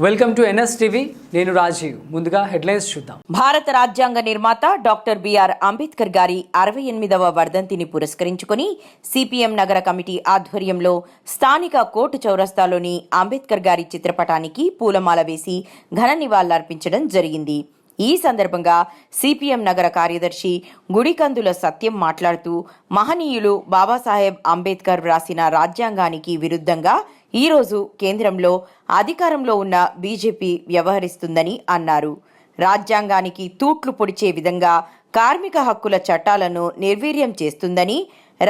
Welcome to NS TV. నేను రాజీవ్. ముందుగా headlines చూద్దాం. భారత రాజ్యాంగ నిర్మాత డాక్టర్ బిఆర్ అంబేద్కర్ గారి 68వ వర్ధంతిని పురస్కరించుకుని సిపిఎం నగర కమిటీ ఆధ్వర్యంలో స్థానిక కోర్టు చౌరస్తాలోని అంబేద్కర్ గారి చిత్రపటానికి పూలమాల వేసి ఘన నివాళులర్పించడం జరిగింది. ఈ సందర్భంగా సిపిఎం నగర కార్యదర్శి గుడికందుల సత్యం మాట్లాడుతూ మహనీయులు బాబాసాహెబ్ అంబేద్కర్ వ్రాసిన రాజ్యాంగానికి విరుద్ధంగా ఈరోజు కేంద్రంలో అధికారంలో ఉన్న బీజేపీ వ్యవహరిస్తుందని అన్నారు. రాజ్యాంగానికి తూట్లు పొడిచే విధంగా కార్మిక హక్కుల చట్టాలను నిర్వీర్యం చేస్తుందని,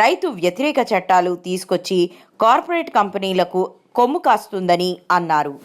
రైతు వ్యతిరేక చట్టాలు తీసుకొచ్చి కార్పొరేట్ కంపెనీలకు కొమ్ము కాస్తుందని అన్నారు.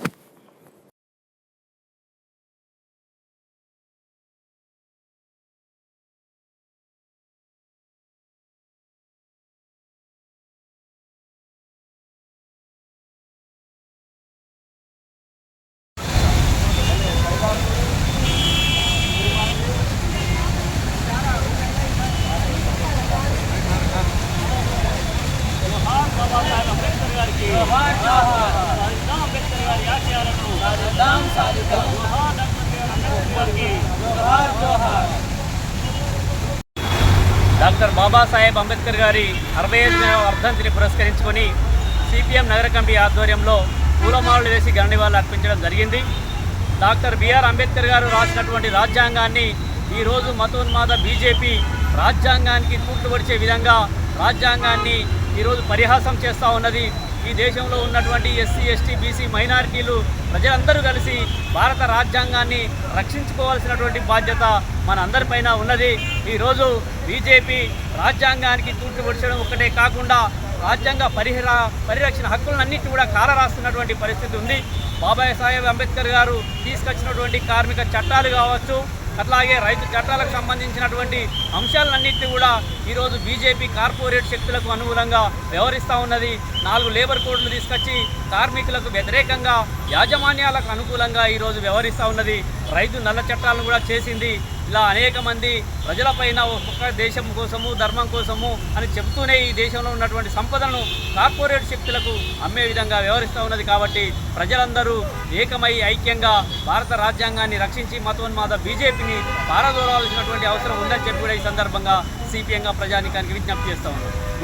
డాక్టర్ బాబాసాహెబ్ అంబేద్కర్ గారి 65వ వర్ధంతిని పురస్కరించుకొని సిపిఎం నగర కమిటీ ఆధ్వర్యంలో పూలమాలలు వేసి ఘన నివాళులు అర్పించడం జరిగింది. డాక్టర్ బిఆర్ అంబేద్కర్ గారు రాసినటువంటి రాజ్యాంగాన్ని ఈరోజు మతోన్మాద బీజేపీ రాజ్యాంగానికి తూట్లు పొడిచే విధంగా రాజ్యాంగాన్ని ఈరోజు పరిహాసం చేస్తూ ఉన్నది. ఈ దేశంలో ఉన్నటువంటి ఎస్సీ, ఎస్టీ, బీసీ మైనారిటీలు ప్రజలందరూ కలిసి భారత రాజ్యాంగాన్ని రక్షించుకోవాల్సినటువంటి బాధ్యత మన అందరిపైన ఉన్నది. ఈరోజు బీజేపీ రాజ్యాంగానికి తూట్లు పొడిచడం ఒక్కటే కాకుండా రాజ్యాంగ పరిరక్షణ హక్కులన్నింటినీ కూడా కాలరాస్తున్నటువంటి పరిస్థితి ఉంది. బాబాసాహెబ్ అంబేద్కర్ గారు తీసుకొచ్చినటువంటి కార్మిక చట్టాలు కావచ్చు, అట్లాగే రైతు చట్టాలకు సంబంధించినటువంటి అంశాలన్నింటినీ కూడా ఈరోజు బీజేపీ కార్పొరేట్ శక్తులకు అనుకూలంగా వ్యవహరిస్తూ ఉన్నది. 4 లేబర్ కోడ్లు తీసుకొచ్చి కార్మికులకు వ్యతిరేకంగా, యాజమాన్యాలకు అనుకూలంగా ఈరోజు వ్యవహరిస్తూ ఉన్నది. రైతు నల్ల చట్టాలను కూడా చేసింది. ఇలా అనేక మంది ప్రజలపైన ఒక్కొక్క దేశం కోసము, ధర్మం కోసము అని చెబుతూనే ఈ దేశంలో ఉన్నటువంటి సంపదలను కార్పొరేట్ శక్తులకు అమ్మే విధంగా వ్యవహరిస్తూ ఉన్నది. కాబట్టి ప్రజలందరూ ఏకమై ఐక్యంగా భారత రాజ్యాంగాన్ని రక్షించి మతోన్మాద బీజేపీని పారదోలాల్సినటువంటి అవసరం ఉందని చెప్పి కూడా ఈ సందర్భంగా సిపిఎంగా ప్రజానీకానికి విజ్ఞప్తి చేస్తూ ఉన్నారు.